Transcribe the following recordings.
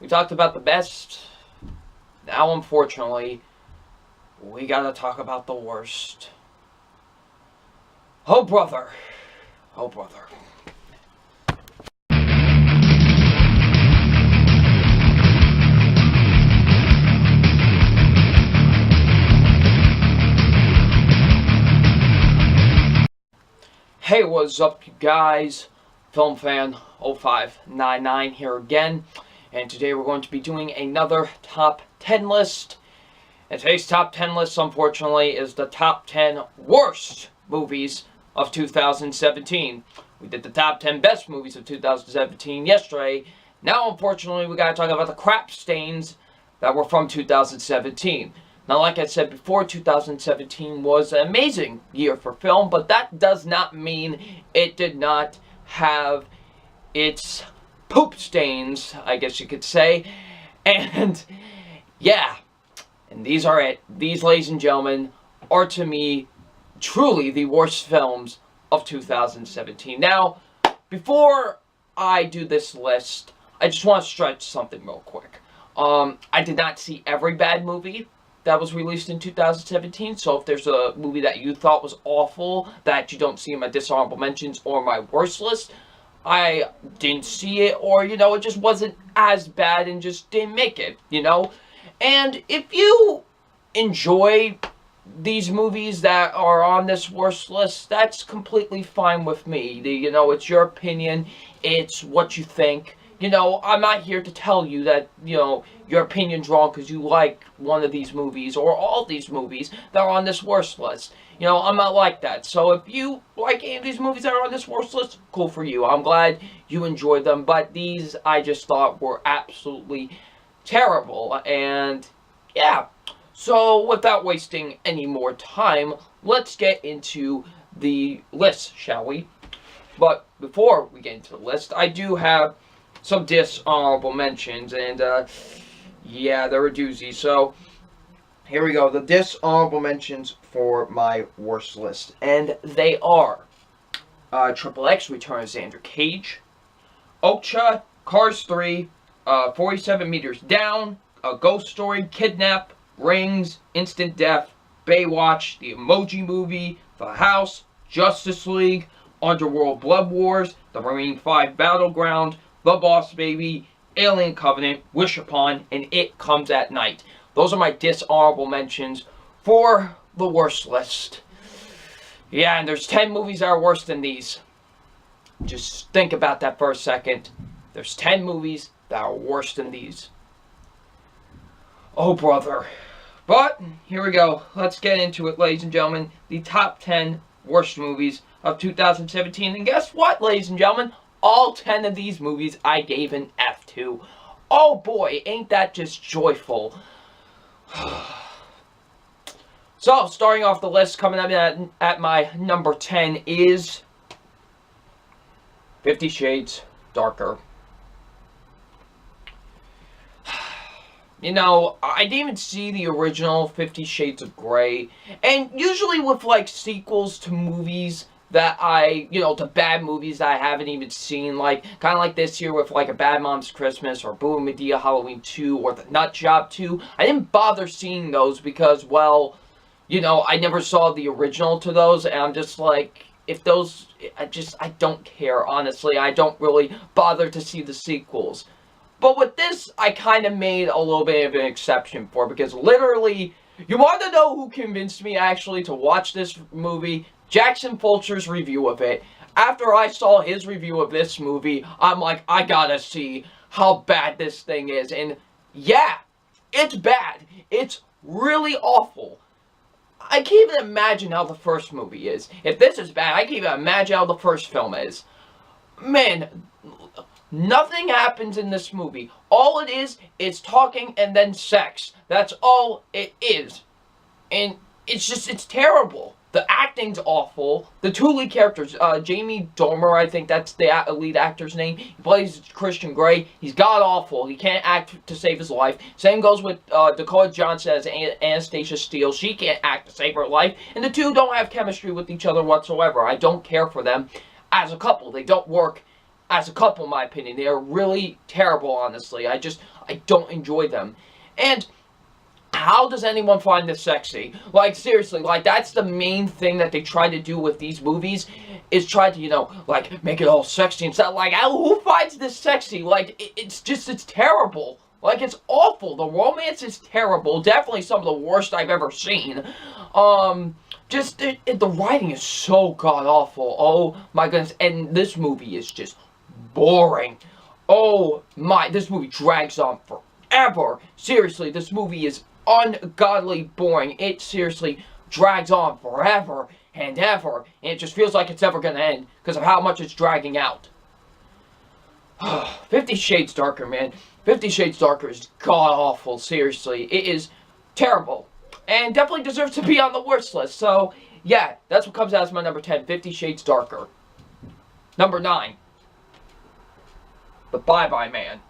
We talked about the best. Now, unfortunately, we gotta talk about the worst. Oh, brother. Oh, brother. Hey, what's up, you guys? Film Fan 0599 here again, and today we're going to be doing another top 10 list. And today's top 10 list, unfortunately, is the top 10 worst movies of 2017. We did the top 10 best movies of 2017 yesterday. Now, unfortunately, we gotta talk about the crap stains that were from 2017. Now, like I said before, 2017 was an amazing year for film, but that does not mean it did not have its poop stains, I guess you could say. And, yeah, and these are it. These, ladies and gentlemen, are to me truly the worst films of 2017. Now, before I do this list, I just want to stretch something real quick. I did not see every bad movie that was released in 2017, so if there's a movie that you thought was awful that you don't see in my dishonorable mentions or my worst list, I didn't see it, or, it just wasn't as bad and just didn't make it, And if you enjoy these movies that are on this worst list, that's completely fine with me. It's your opinion, it's what you think. I'm not here to tell you that, your opinion's wrong because you like one of these movies or all these movies that are on this worst list. I'm not like that. So if you like any of these movies that are on this worst list, cool for you. I'm glad you enjoyed them, but these I just thought were absolutely terrible. And yeah, so without wasting any more time, let's get into the list, shall we? But before we get into the list, I do have some dishonorable mentions, and yeah, they're a doozy. So here we go, the dishonorable mentions for my worst list, and they are Triple X, Return of Xander Cage, Okja, Cars 3, 47 Meters Down, A Ghost Story, Kidnap, Rings, Instant Death, Baywatch, The Emoji Movie, The House, Justice League, Underworld Blood Wars, The Marine 5 Battleground, The Boss Baby, Alien Covenant, Wish Upon, and It Comes at Night. Those are my dishonorable mentions for the worst list. Yeah, and there's 10 movies that are worse than these. Just think about that for a second. There's 10 movies that are worse than these. Oh, brother. But, here we go. Let's get into it, ladies and gentlemen. The top 10 worst movies of 2017. And guess what, ladies and gentlemen? All 10 of these movies I gave an F to. Oh boy, ain't that just joyful. So, starting off the list, coming up at my number 10 is 50 Shades Darker. I didn't even see the original 50 Shades of Grey. And usually with, sequels to movies that to bad movies that I haven't even seen, kind of like this year with, A Bad Mom's Christmas, or Boo and Medea Halloween 2, or The Nut Job 2. I didn't bother seeing those because, well, I never saw the original to those, and I'm just like, if those, I don't care, honestly. I don't really bother to see the sequels. But with this, I kind of made a little bit of an exception for, because literally, you want to know who convinced me, actually, to watch this movie? Jackson Fulcher's review of it. After I saw his review of this movie, I'm like, I gotta see how bad this thing is. And yeah, it's bad. It's really awful. I can't even imagine how the first movie is. If this is bad, I can't even imagine how the first film is. Man, nothing happens in this movie. All it is talking and then sex. That's all it is. And it's terrible. The acting's awful. The two lead characters, Jamie Dormer, I think that's the lead actor's name. He plays Christian Grey. He's god-awful. He can't act to save his life. Same goes with Dakota Johnson as Anastasia Steele. She can't act to save her life. And the two don't have chemistry with each other whatsoever. I don't care for them as a couple. They don't work as a couple, in my opinion. They are really terrible, honestly. I don't enjoy them. And how does anyone find this sexy? Like, seriously, like, that's the main thing that they try to do with these movies, is try to, like, make it all sexy and stuff. Like, who finds this sexy? Like, it's terrible. Like, it's awful. The romance is terrible. Definitely some of the worst I've ever seen. The writing is so god-awful. Oh, my goodness. And this movie is just boring. Oh, this movie drags on forever. Seriously, this movie is ungodly boring. It seriously drags on forever and ever, and it just feels like it's never gonna end because of how much it's dragging out. 50 Shades Darker, man. 50 Shades Darker is god-awful, seriously. It is terrible, and definitely deserves to be on the worst list. So, yeah, that's what comes out as my number 10, 50 Shades Darker. Number 9, The Bye-Bye Man.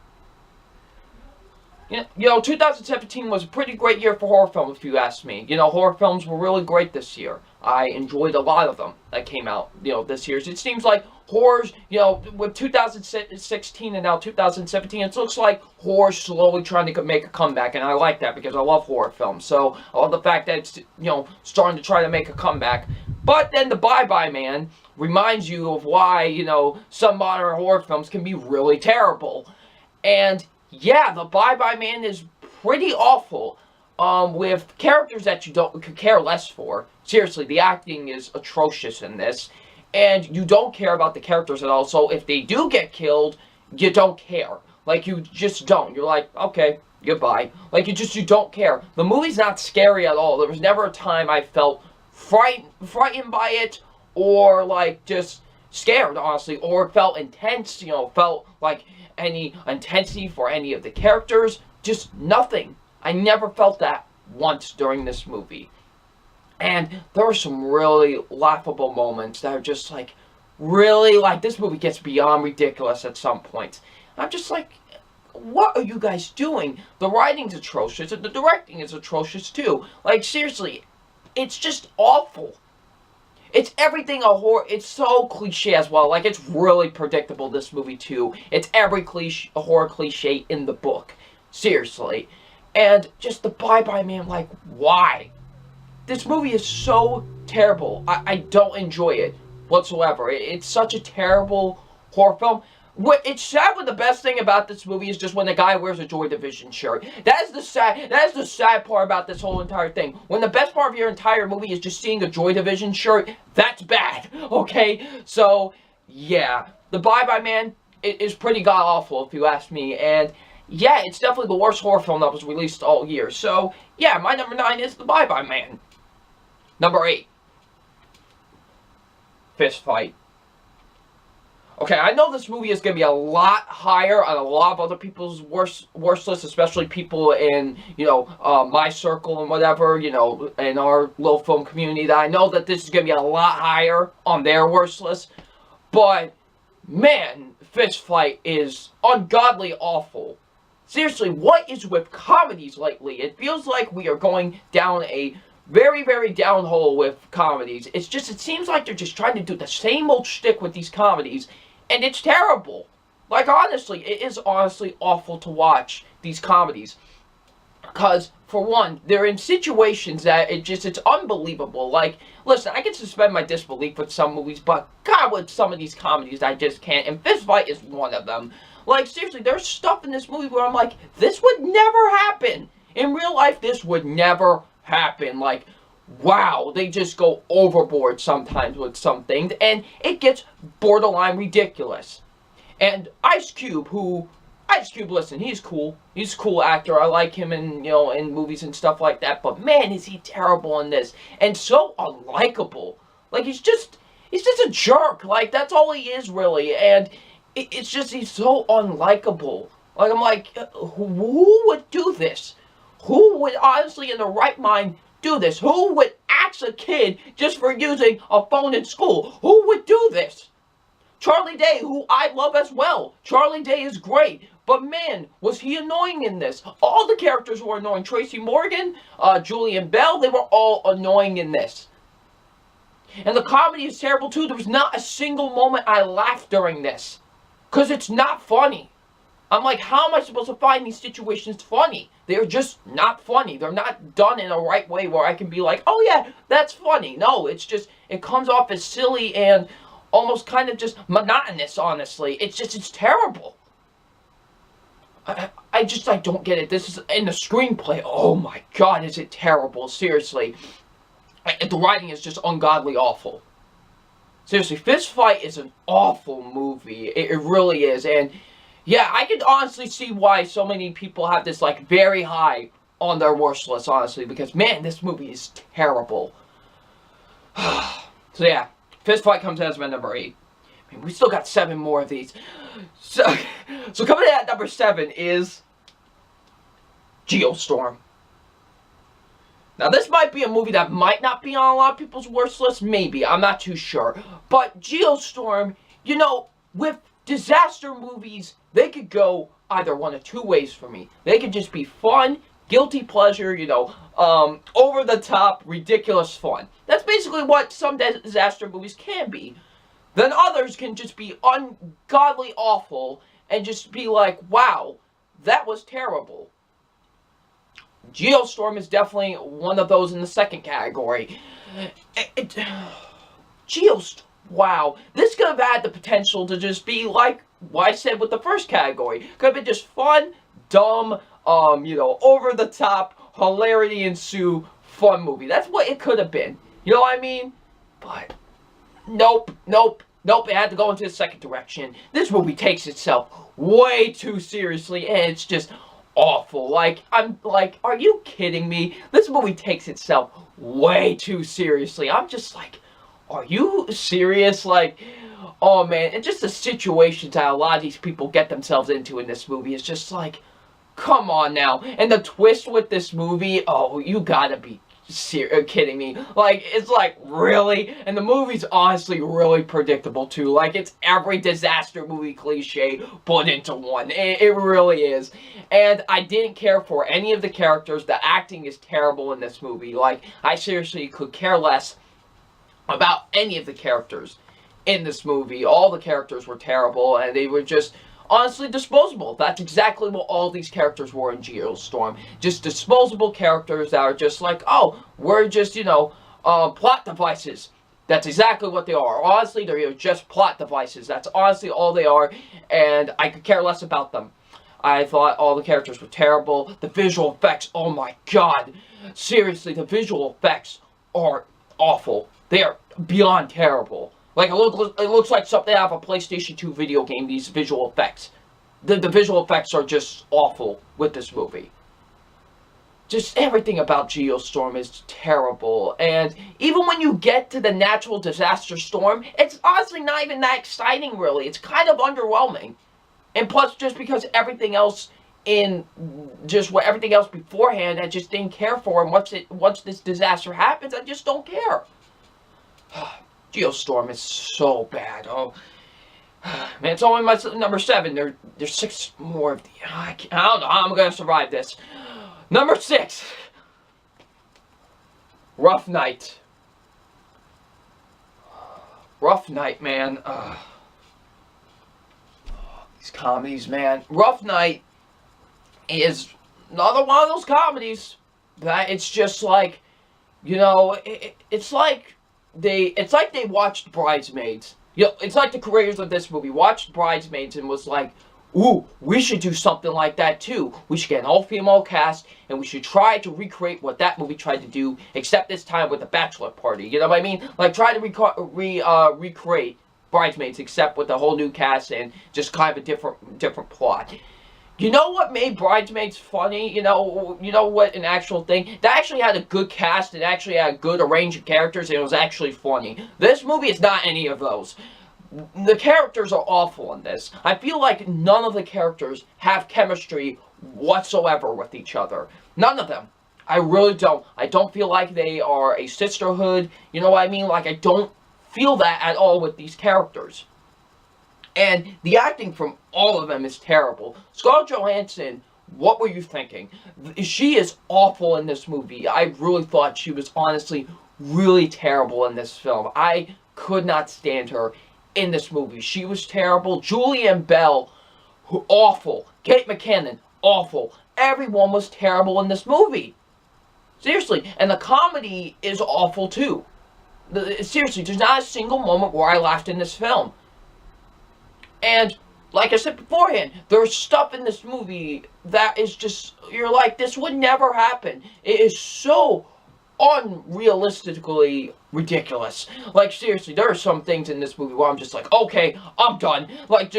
2017 was a pretty great year for horror films, if you ask me. Horror films were really great this year. I enjoyed a lot of them that came out, this year. It seems like horrors, with 2016 and now 2017, it looks like horror slowly trying to make a comeback, and I like that because I love horror films. So I love the fact that it's, starting to try to make a comeback. But then The Bye-Bye Man reminds you of why, some modern horror films can be really terrible. And yeah, The Bye-Bye Man is pretty awful, with characters that you could care less for. Seriously, the acting is atrocious in this, and you don't care about the characters at all, so if they do get killed, you don't care. Like, you just don't. You're like, okay, goodbye. Like, you don't care. The movie's not scary at all. There was never a time I felt frightened by it, or, like, just scared, honestly, or felt intense, felt like any intensity for any of the characters. Just nothing. I never felt that once during this movie. And there are some really laughable moments that are just like, really, like, this movie gets beyond ridiculous at some points. I'm just like, what are you guys doing? The writing's atrocious, and the directing is atrocious too. Like, seriously, it's just awful. It's everything a horror. It's so cliche as well. Like, it's really predictable, this movie too. It's every horror cliche in the book. Seriously. And just The Bye-Bye Man, like, why? This movie is so terrible. I don't enjoy it whatsoever. It's such a terrible horror film. It's sad when the best thing about this movie is just when the guy wears a Joy Division shirt. That is the sad part about this whole entire thing. When the best part of your entire movie is just seeing a Joy Division shirt, that's bad, okay? So, yeah. The Bye-Bye Man is pretty god-awful, if you ask me, and yeah, it's definitely the worst horror film that was released all year. So, yeah, my number 9 is The Bye-Bye Man. Number 8, Fist Fight. Okay, I know this movie is going to be a lot higher on a lot of other people's worst lists, especially people in, my circle and whatever, in our little film community, that I know that this is going to be a lot higher on their worst list. But, man, Fist Fight is ungodly awful. Seriously, what is with comedies lately? It feels like we are going down a very, very down hole with comedies. It seems like they're just trying to do the same old shtick with these comedies, and it's terrible. Like, honestly, it is honestly awful to watch these comedies. Because, for one, they're in situations that it's unbelievable. Like, listen, I can suspend my disbelief with some movies, but God, with some of these comedies, I just can't. And Fist Fight is one of them. Like, seriously, there's stuff in this movie where I'm like, this would never happen. In real life, this would never happen. Like, wow, they just go overboard sometimes with some things, and it gets borderline ridiculous. And Ice Cube, listen, he's cool. He's a cool actor. I like him in, in movies and stuff like that. But man, is he terrible in this. And so unlikable. Like, he's just a jerk. Like, that's all he is, really. And it's just, he's so unlikable. Like, I'm like, who would do this? Who would honestly, in the right mind, do this? Who would axe a kid just for using a phone in school? Who would do this? Charlie Day, who I love as well. Charlie Day is great. But man, was he annoying in this. All the characters were annoying. Tracy Morgan, Julian Bell, they were all annoying in this. And the comedy is terrible too. There was not a single moment I laughed during this. Because it's not funny. I'm like, how am I supposed to find these situations funny? They're just not funny. They're not done in a right way where I can be like, oh yeah, that's funny. No, it's just, it comes off as silly and almost kind of just monotonous, honestly. It's terrible. I don't get it. This is in the screenplay. Oh my god, is it terrible? Seriously. The writing is just ungodly awful. Seriously, Fist Fight is an awful movie. It really is. And yeah, I can honestly see why so many people have this like very high on their worst list, honestly. Because man, this movie is terrible. So yeah, Fist Fight comes in as my number 8. I mean, we still got 7 more of these. So coming in at number 7 is Geostorm. Now, this might be a movie that might not be on a lot of people's worst list. Maybe. I'm not too sure. But Geostorm, you know, with disaster movies, they could go either one of 2 ways for me. They could just be fun, guilty pleasure, you know, over the top, ridiculous fun. That's basically what some disaster movies can be. Then others can just be ungodly awful and just be like, wow, that was terrible. Geostorm is definitely one of those in the second category. Geostorm, wow. This could have had the potential to just be like what I said with the first category. Could have been just fun, dumb, you know, over the top, hilarity ensue, fun movie. That's what it could have been. You know what I mean? But nope. It had to go into the second direction. This movie takes itself way too seriously, and it's just awful. Like, I'm like, are you kidding me? This movie takes itself way too seriously. I'm just like, are you serious? Like, oh man, and just the situations that a lot of these people get themselves into in this movie is just like, come on now. And the twist with this movie, oh, you gotta be kidding me. Like, it's like, really? And the movie's honestly really predictable too. Like, it's every disaster movie cliche put into one. It really is. And I didn't care for any of the characters. The acting is terrible in this movie. Like, I seriously could care less about any of the characters in this movie. All the characters were terrible, and they were just honestly disposable. That's exactly what all these characters were in Geostorm. Just disposable characters that are just like, oh, we're just, you know, plot devices. That's exactly what they are. Honestly, they're just plot devices. That's honestly all they are, and I could care less about them. I thought all the characters were terrible. The visual effects, oh my god. Seriously, the visual effects are awful. They are beyond terrible. Like, it looks like something out of a PlayStation 2 video game, these visual effects. The visual effects are just awful with this movie. Just everything about Geostorm is terrible. And even when you get to the natural disaster storm, it's honestly not even that exciting, really. It's kind of underwhelming. And plus, just because everything else everything else beforehand, I just didn't care for. And once this disaster happens, I just don't care. Geostorm is so bad. Oh, man, it's only my number 7. There's 6 more of the. I don't know how I'm gonna survive this. Number 6. Rough Night. Rough Night, man. These comedies, man. Rough Night is another one of those comedies that it's just like, you know, it's like they watched Bridesmaids. You know, it's like the creators of this movie watched Bridesmaids and was like, ooh, we should do something like that too. We should get an all-female cast, and we should try to recreate what that movie tried to do, except this time with a bachelor party. You know what I mean? Like, try to recreate Bridesmaids, except with a whole new cast and just kind of a different plot. You know what made Bridesmaids funny? You know what, an actual thing? That actually had a good cast, it actually had a good range of characters, and it was actually funny. This movie is not any of those. The characters are awful in this. I feel like none of the characters have chemistry whatsoever with each other. None of them. I really don't. I don't feel like they are a sisterhood. You know what I mean? Like, I don't feel that at all with these characters. And the acting from all of them is terrible. Scarlett Johansson, what were you thinking? She is awful in this movie. I really thought she was honestly really terrible in this film. I could not stand her in this movie. She was terrible. Julianne Bell, awful. Kate McKinnon, awful. Everyone was terrible in this movie. Seriously. And the comedy is awful too. Seriously, there's not a single moment where I laughed in this film. And like I said beforehand, there's stuff in this movie that is just, you're like, this would never happen. It is so unrealistically ridiculous. Like, seriously, there are some things in this movie where I'm just like, okay, I'm done. Like,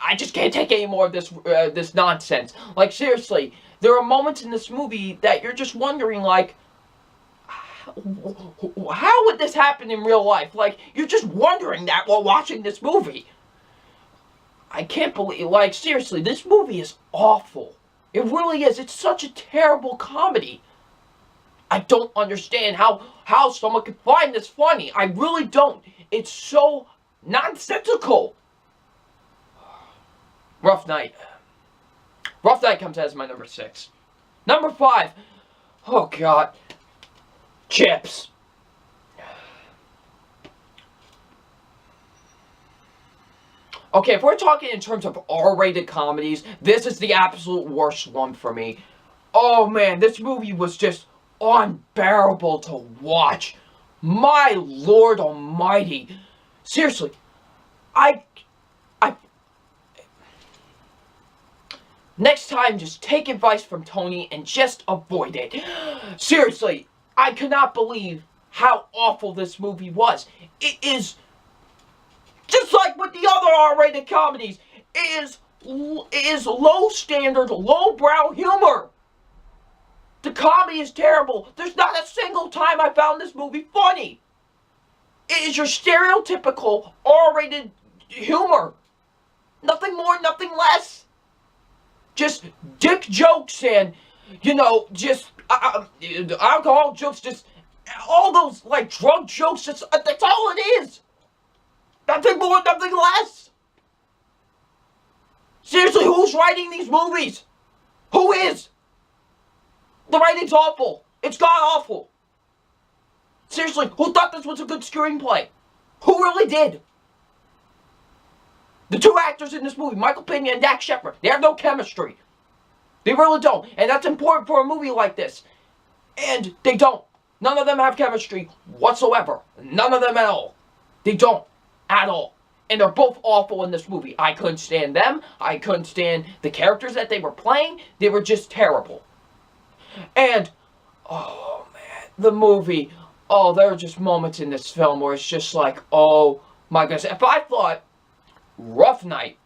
I just can't take any more of this nonsense. Like, seriously, there are moments in this movie that you're just wondering, like, how would this happen in real life? Like, you're just wondering that while watching this movie. I can't believe, like, seriously, this movie is awful. It really is. It's such a terrible comedy. I don't understand how someone could find this funny. I really don't. It's so nonsensical. Rough Night. Rough Night comes as my number 6. Number 5. Oh, God. Chips. Okay, if we're talking in terms of R-rated comedies, this is the absolute worst one for me. Oh, man, this movie was just unbearable to watch. My Lord Almighty. Seriously, next time, just take advice from Tony and just avoid it. Seriously, I cannot believe how awful this movie was. It is just like with the other R-rated comedies. It is low standard, low-brow humor. The comedy is terrible. There's not a single time I found this movie funny. It is your stereotypical R-rated humor. Nothing more, nothing less. Just dick jokes and, just alcohol jokes, just all those, like, drug jokes. That's all it is. Nothing more, nothing less. Seriously, who's writing these movies? Who is? The writing's awful. It's god-awful. Seriously, who thought this was a good screenplay? Who really did? The two actors in this movie, Michael Pena and Dax Shepard, they have no chemistry. They really don't. And that's important for a movie like this. And they don't. None of them have chemistry whatsoever. None of them at all. They don't. At all. And they're both awful in this movie. I couldn't stand them. I couldn't stand the characters that they were playing. They were just terrible. And, oh man, the movie, there are just moments in this film where it's just like, oh my goodness. If I thought Rough Night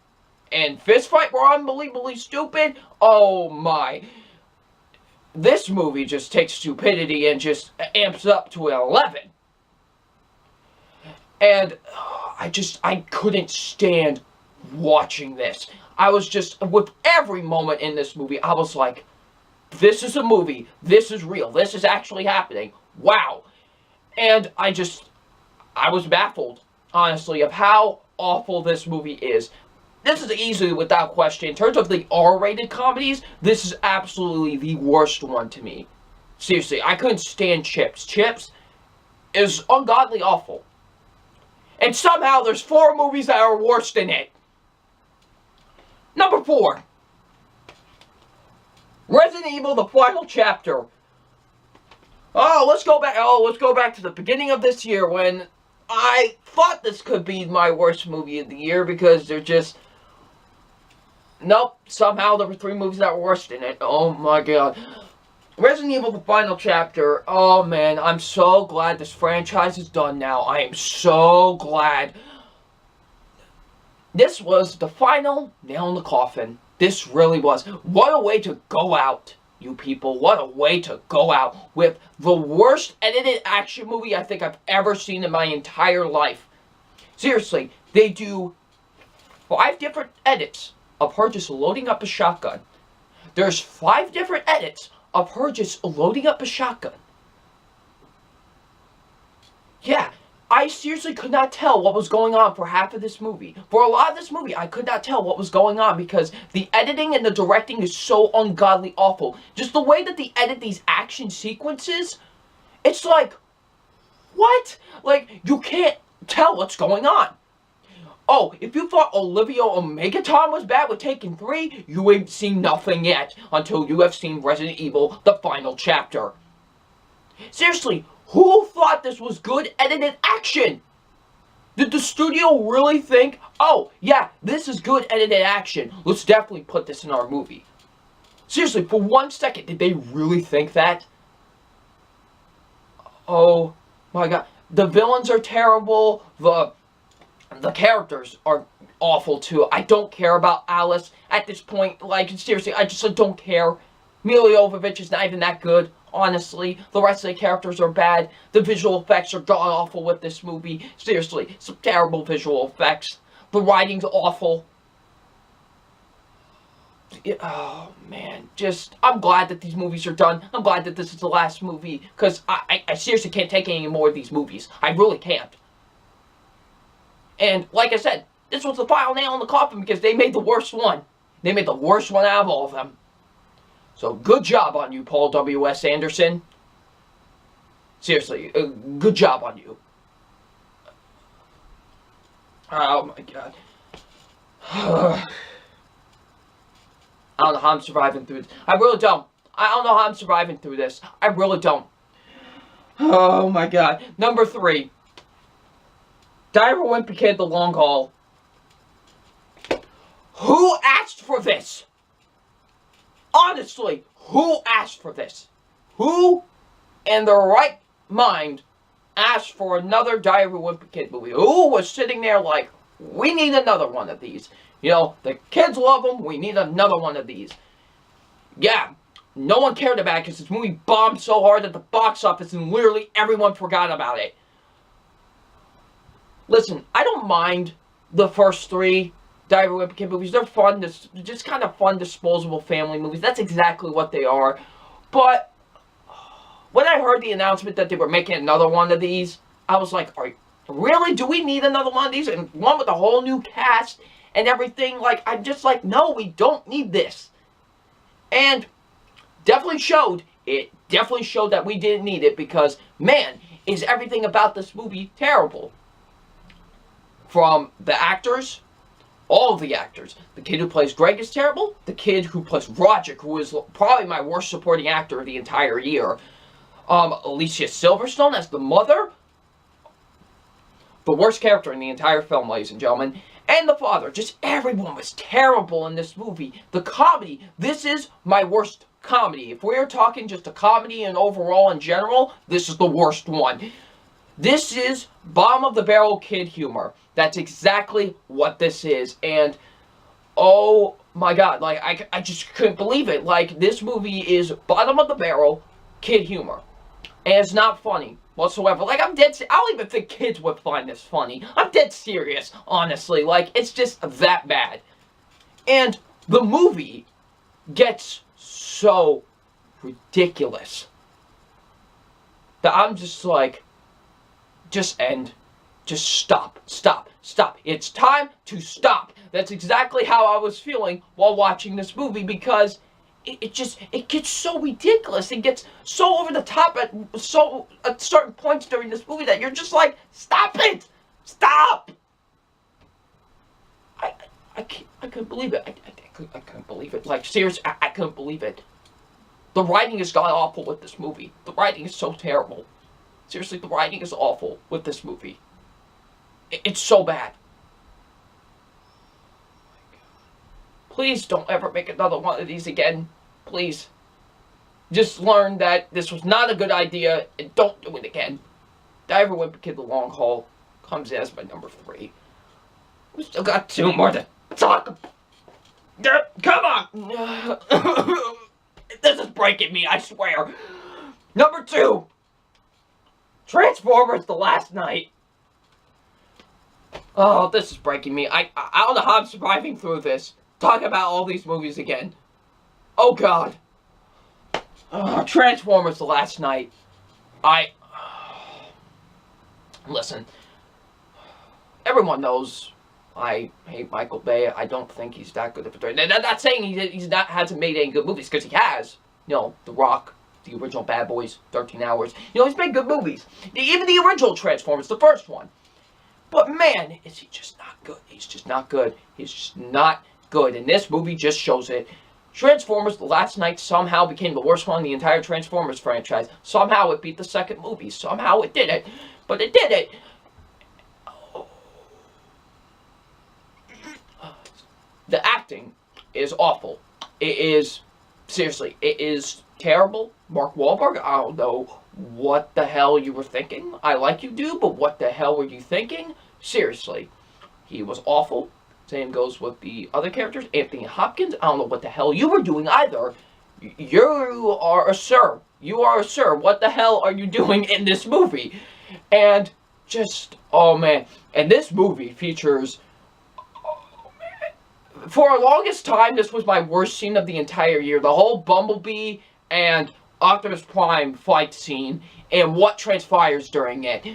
and Fist Fight were unbelievably stupid, oh my. This movie just takes stupidity and just amps up to 11. And I couldn't stand watching this. I was just, with every moment in this movie, I was like, this is a movie. This is real. This is actually happening. Wow. And I was baffled, honestly, of how awful this movie is. This is easily, without question, in terms of the R-rated comedies, this is absolutely the worst one to me. Seriously, I couldn't stand Chips. Chips is ungodly awful. And somehow there's 4 movies that are worse than it. Number 4. Resident Evil: The Final Chapter. Let's go back to the beginning of this year when I thought this could be my worst movie of the year because they're just... Nope, somehow there were 3 movies that were worse than it. Oh my god. Resident Evil: The Final Chapter. Oh man, I'm so glad this franchise is done now. I am so glad. This was the final nail in the coffin. This really was. What a way to go out, you people. What a way to go out with the worst edited action movie I think I've ever seen in my entire life. Seriously, they do 5 different edits of her just loading up a shotgun. There's 5 different edits of her just loading up a shotgun. Yeah, I seriously could not tell what was going on for half of this movie. For a lot of this movie, I could not tell what was going on because the editing and the directing is so ungodly awful. Just the way that they edit these action sequences, it's like, what? Like, you can't tell what's going on. Oh, if you thought Olivia Omegaton was bad with Taken 3, you ain't seen nothing yet until you have seen Resident Evil, the final chapter. Seriously, who thought this was good edited action? Did the studio really think, oh, yeah, this is good edited action. Let's definitely put this in our movie. Seriously, for 1 second, did they really think that? Oh, my God. The villains are terrible. The characters are awful, too. I don't care about Alice at this point. Like, seriously, I just don't care. Mila Jovovich is not even that good. Honestly, the rest of the characters are bad. The visual effects are god-awful with this movie. Seriously, some terrible visual effects. The writing's awful. Oh, man. I'm glad that these movies are done. I'm glad that this is the last movie. Because I seriously can't take any more of these movies. I really can't. And, like I said, this was the final nail in the coffin because they made the worst one. They made the worst one out of all of them. So, good job on you, Paul W.S. Anderson. Seriously, good job on you. Oh, my God. I don't know how I'm surviving through this. I really don't. I don't know how I'm surviving through this. I really don't. Oh, my God. Number 3. Die of a Wimpy Kid, The Long Haul. Who asked for this? Honestly, who asked for this? Who in their right mind asked for another Die of a Wimpy Kid movie? Who was sitting there like, we need another one of these? You know, the kids love them, we need another one of these. Yeah, no one cared about it because this movie bombed so hard at the box office and literally everyone forgot about it. Listen, I don't mind the first 3 Die of a Wimpy Kid movies. They're fun, just kind of fun, disposable family movies. That's exactly what they are. But when I heard the announcement that they were making another one of these, I was like, really? Do we need another one of these? And one with a whole new cast and everything? Like, I'm just like, no, we don't need this. And it definitely showed that we didn't need it because, man, is everything about this movie terrible. From the actors, all of the actors. The kid who plays Greg is terrible. The kid who plays Roger, who is probably my worst supporting actor of the entire year. Alicia Silverstone as the mother. The worst character in the entire film, ladies and gentlemen. And the father. Just everyone was terrible in this movie. The comedy. This is my worst comedy. If we're talking just a comedy and overall in general, this is the worst one. This is bottom-of-the-barrel kid humor. That's exactly what this is. And, oh my God, like, I just couldn't believe it. Like, this movie is bottom-of-the-barrel kid humor. And it's not funny whatsoever. Like, I don't even think kids would find this funny. I'm dead serious, honestly. Like, it's just that bad. And the movie gets so ridiculous that I'm just like, just end. Just stop. Stop. Stop. It's time to stop. That's exactly how I was feeling while watching this movie because it gets so ridiculous. It gets so over the top at certain points during this movie that you're just like, stop it! Stop! I couldn't believe it. I couldn't believe it. Like, seriously, I couldn't believe it. The writing is god-awful with this movie. The writing is so terrible. Seriously, the writing is awful with this movie. It's so bad. Please don't ever make another one of these again. Please. Just learn that this was not a good idea and don't do it again. Die of a Wimpy Kid, The Long Haul comes in as my number 3. We still got 2 more to talk about. Come on! This is breaking me, I swear. Number 2. Transformers The Last Night. Oh, this is breaking me. I don't know how I'm surviving through this. Talk about all these movies again. Oh, God. Transformers The Last Night. Listen. Everyone knows I hate Michael Bay. I don't think he's that good of a director. I'm not saying hasn't made any good movies, because he has. You know, The Rock, the original Bad Boys, 13 Hours. You know, he's made good movies. Even the original Transformers, the first one. But man, is he just not good. He's just not good. He's just not good. And this movie just shows it. Transformers: The Last Night somehow became the worst one in the entire Transformers franchise. Somehow it beat the second movie. Somehow it did it. But it did it. The acting is awful. It is, seriously, it is terrible. Mark Wahlberg, I don't know what the hell you were thinking. I like you, dude, but what the hell were you thinking? Seriously, he was awful. Same goes with the other characters. Anthony Hopkins, I don't know what the hell you were doing either. You are a sir. You are a sir. What the hell are you doing in this movie? And just, oh man. And this movie features, for the longest time, this was my worst scene of the entire year. The whole Bumblebee and Optimus Prime fight scene and what transpires during it.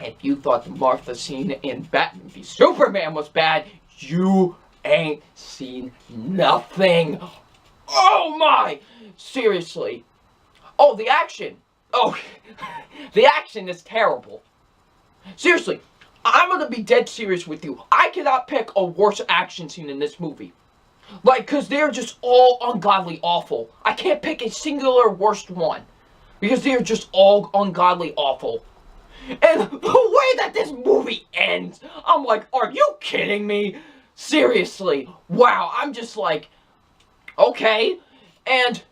If you thought the Martha scene in Batman v Superman was bad, you ain't seen nothing. Oh my! Seriously. Oh, the action. Oh, the action is terrible. Seriously. I'm gonna be dead serious with you. I cannot pick a worse action scene in this movie. Like, cause they're just all ungodly awful. I can't pick a singular worst one. Because they're just all ungodly awful. And the way that this movie ends, I'm like, are you kidding me? Seriously. Wow, I'm just like, okay. And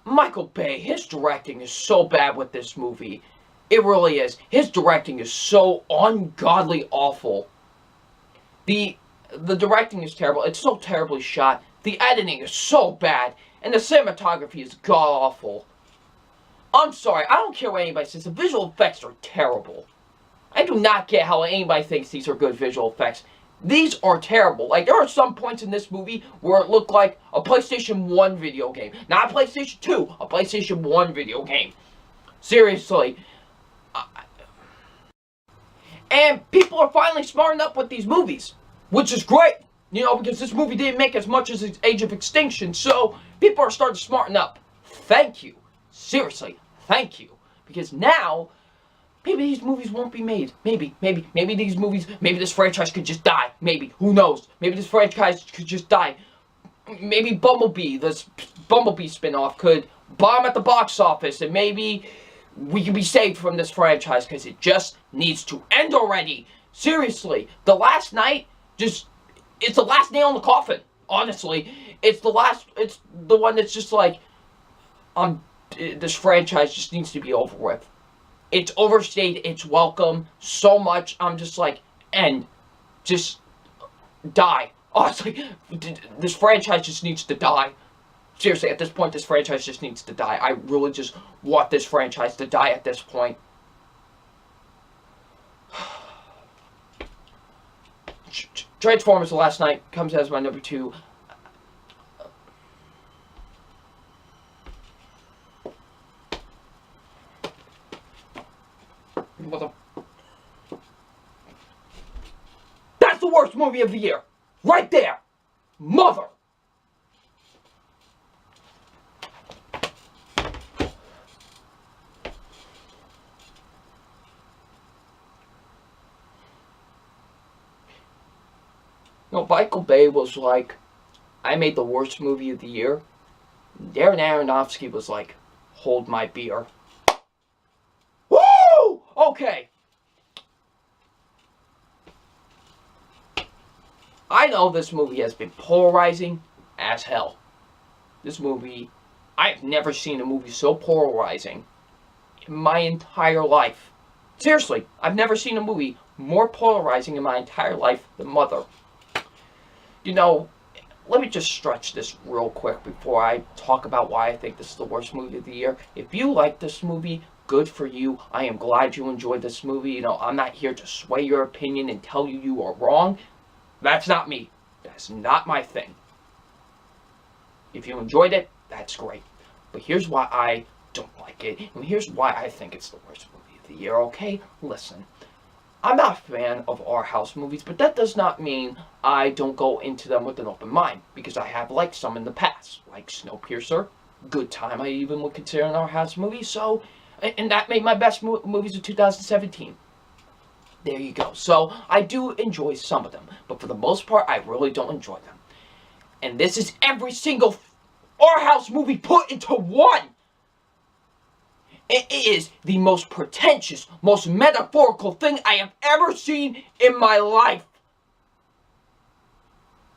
Michael Bay, his directing is so bad with this movie. It really is. His directing is so ungodly awful. The directing is terrible. It's so terribly shot. The editing is so bad. And the cinematography is god-awful. I'm sorry. I don't care what anybody says. The visual effects are terrible. I do not get how anybody thinks these are good visual effects. These are terrible. Like, there are some points in this movie where it looked like a PlayStation 1 video game. Not a PlayStation 2. A PlayStation 1 video game. Seriously. And people are finally smarting up with these movies, which is great, you know, because this movie didn't make as much as Age of Extinction, so people are starting to smarten up. Thank you. Seriously, thank you. Because now, maybe these movies won't be made. Maybe these movies, maybe this franchise could just die. Maybe, who knows? Maybe this franchise could just die. Maybe Bumblebee, this Bumblebee spinoff could bomb at the box office, and maybe we can be saved from this franchise, because it just needs to end already. Seriously, The Last Night, it's the last nail in the coffin, honestly. It's the one that's just like, this franchise just needs to be over with. It's overstayed its welcome so much, I'm just like, end. Just die. Honestly, this franchise just needs to die. Seriously, at this point, this franchise just needs to die. I really just want this franchise to die at this point. Transformers: The Last Night comes as my number 2. That's the worst movie of the year. Right there. Mother. No, Michael Bay was like, I made the worst movie of the year. Darren Aronofsky was like, hold my beer. Woo! Okay. I know this movie has been polarizing as hell. This movie, I've never seen a movie so polarizing in my entire life. Seriously, I've never seen a movie more polarizing in my entire life than Mother. You know, let me just stretch this real quick before I talk about why I think this is the worst movie of the year. If you like this movie, good for you. I am glad you enjoyed this movie. You know, I'm not here to sway your opinion and tell you you are wrong. That's not me. That's not my thing. If you enjoyed it, that's great. But here's why I don't like it, and here's why I think it's the worst movie of the year, okay? Listen. I'm not a fan of art house movies, but that does not mean I don't go into them with an open mind, because I have liked some in the past, like Snowpiercer, Good Time I even would consider an art house movie, so And that made my best movies of 2017. There you go. So, I do enjoy some of them. But for the most part, I really don't enjoy them. And this is every single art house movie put into one. It is the most pretentious, most metaphorical thing I have ever seen in my life.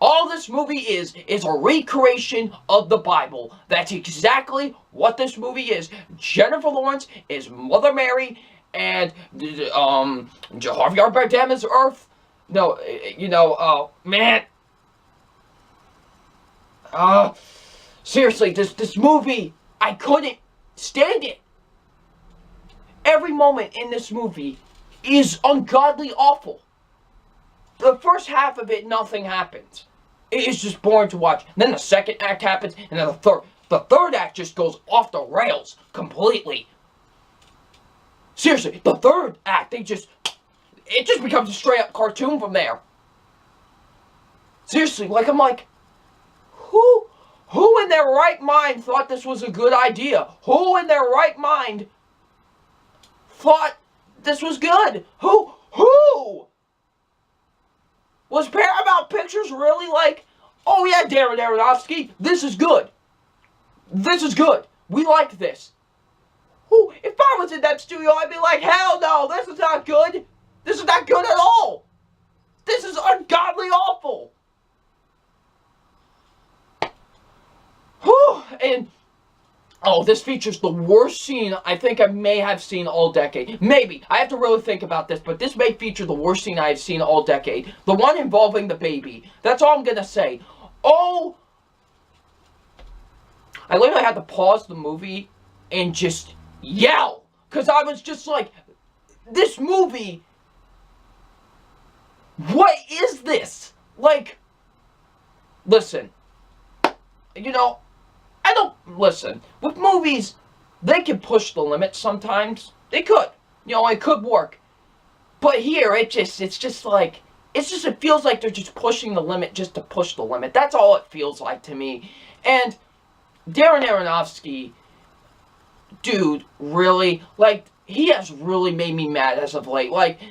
All this movie is a recreation of the Bible. That's exactly what this movie is. Jennifer Lawrence is Mother Mary, and Javier Bardem is Earth. No, man. Seriously, this movie, I couldn't stand it. Every moment in this movie is ungodly awful. The first half of it, nothing happens. It is just boring to watch. And then the second act happens, and then the third. The third act just goes off the rails completely. Seriously, the third act, it just becomes a straight up cartoon from there. Seriously, I'm like, who in their right mind thought this was a good idea? Who in their right mind thought this was good? Who? Was Paramount Pictures really like, oh yeah, Darren Aronofsky, this is good. This is good. We like this. Who? If I was in that studio, I'd be like, hell no, this is not good. This is not good at all. This is ungodly awful. Whew. And, this features the worst scene I think I may have seen all decade. Maybe. I have to really think about this, but this may feature the worst scene I've seen all decade. The one involving the baby. That's all I'm gonna say. Oh! I literally had to pause the movie and just yell. Because I was just like, this movie, what is this? Listen. Listen, with movies, they can push the limit sometimes. They could. It could work. But here, it feels like they're just pushing the limit just to push the limit. That's all it feels like to me. And Darren Aronofsky, dude, really, he has really made me mad as of late.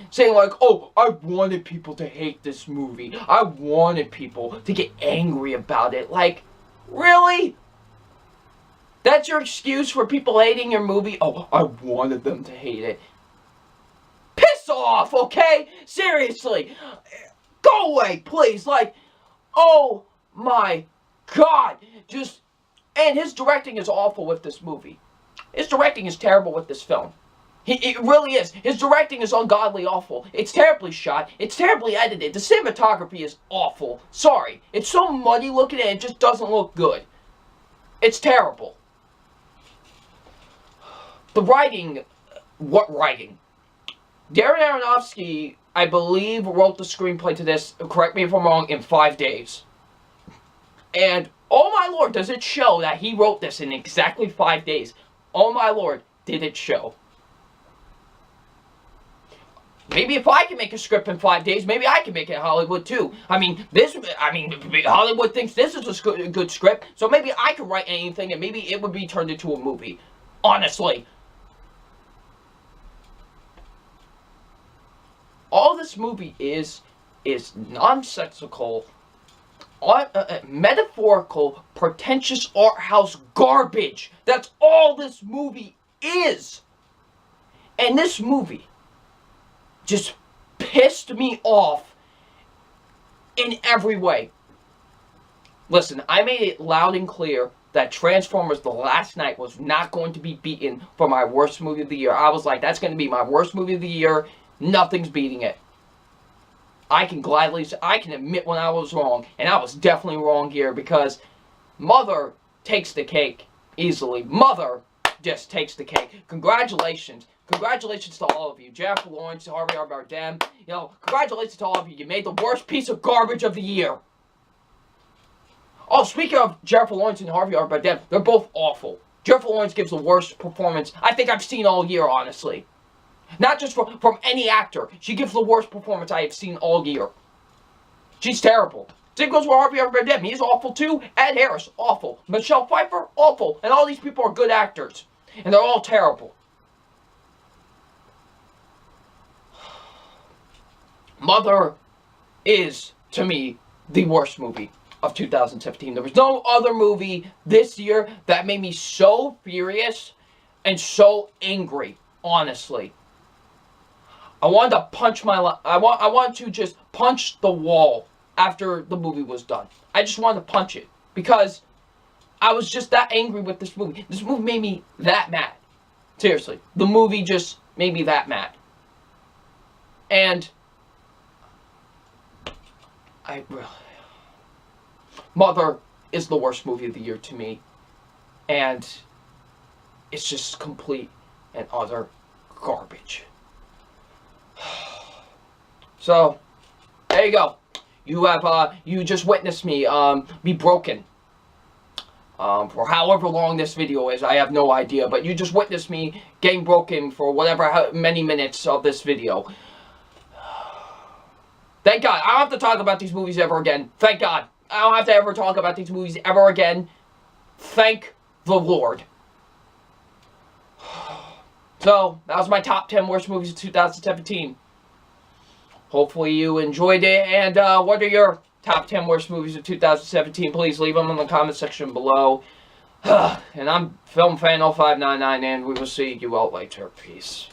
Saying oh, I wanted people to hate this movie. I wanted people to get angry about it. Really? That's your excuse for people hating your movie? Oh, I wanted them to hate it. Piss off, okay? Seriously. Go away, please. Oh my God. And his directing is awful with this movie. His directing is terrible with this film. It really is. His directing is ungodly awful. It's terribly shot. It's terribly edited. The cinematography is awful. Sorry. It's so muddy looking and it just doesn't look good. It's terrible. The writing, what writing? Darren Aronofsky, I believe, wrote the screenplay to this, correct me if I'm wrong, in 5 days. And, oh my lord, does it show that he wrote this in exactly 5 days. Oh my lord, did it show. Maybe if I can make a script in 5 days, maybe I can make it in Hollywood too. Hollywood thinks this is a good script, so maybe I could write anything and maybe it would be turned into a movie. Honestly. All this movie is nonsensical, metaphorical, pretentious art house garbage. That's all this movie is. And this movie just pissed me off in every way. Listen, I made it loud and clear that Transformers The Last Night was not going to be beaten for my worst movie of the year. I was like, that's going to be my worst movie of the year. Nothing's beating it. I can admit when I was wrong, and I was definitely wrong here because Mother takes the cake easily. Mother just takes the cake. Congratulations. Congratulations to all of you. Jennifer Lawrence, Javier Bardem. Congratulations to all of you. You made the worst piece of garbage of the year. Oh, speaking of Jennifer Lawrence and Javier Bardem, they're both awful. Jennifer Lawrence gives the worst performance I think I've seen all year, honestly. Not just from any actor. She gives the worst performance I have seen all year. She's terrible. Same goes with Javier Bardem. He's awful too. Ed Harris, awful. Michelle Pfeiffer, awful. And all these people are good actors. And they're all terrible. Mother is, to me, the worst movie of 2017. There was no other movie this year that made me so furious and so angry, honestly. I wanted to punch I want to just punch the wall after the movie was done. I just wanted to punch it because I was just that angry with this movie. This movie made me that mad. Seriously, the movie just made me that mad. And Mother is the worst movie of the year to me. And it's just complete and utter garbage. So, there you go. You just witnessed me, be broken. For however long this video is, I have no idea. But you just witnessed me getting broken for whatever many minutes of this video. Thank God. I don't have to talk about these movies ever again. Thank God. I don't have to ever talk about these movies ever again. Thank the Lord. So, that was my top 10 worst movies of 2017. Hopefully you enjoyed it. And what are your top 10 worst movies of 2017? Please leave them in the comment section below. And I'm FilmFan0599, and we will see you all later. Peace.